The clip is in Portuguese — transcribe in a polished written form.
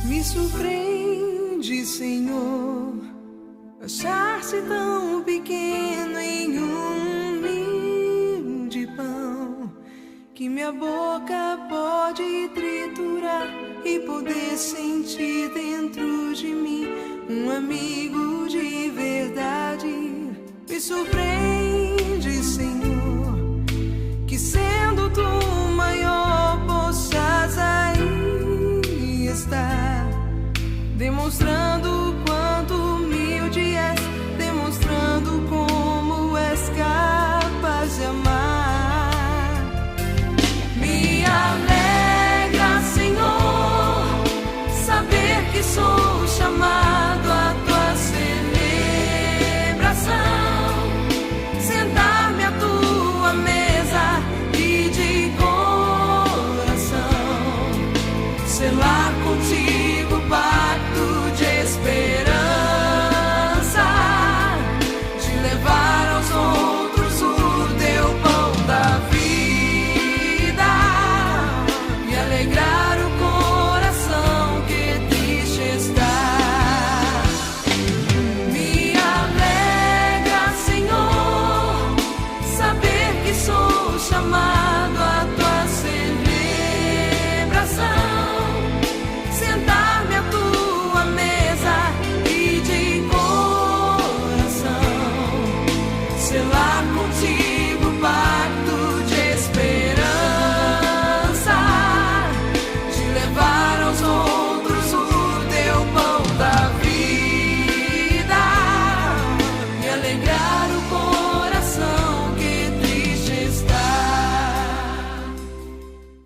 Me surpreende, Senhor, achar-se tão pequeno em um humilde pão, que minha boca pode triturar e poder sentir dentro de mim um amigo de verdade. Me surpreende, Senhor, que sendo tu maior possas aí estar, demonstrando o quanto humilde és, demonstrando como és capaz de amar. Me alegra, Senhor, saber que sou chamado à tua celebração, sentar-me à tua mesa e de coração selar contigo o pacto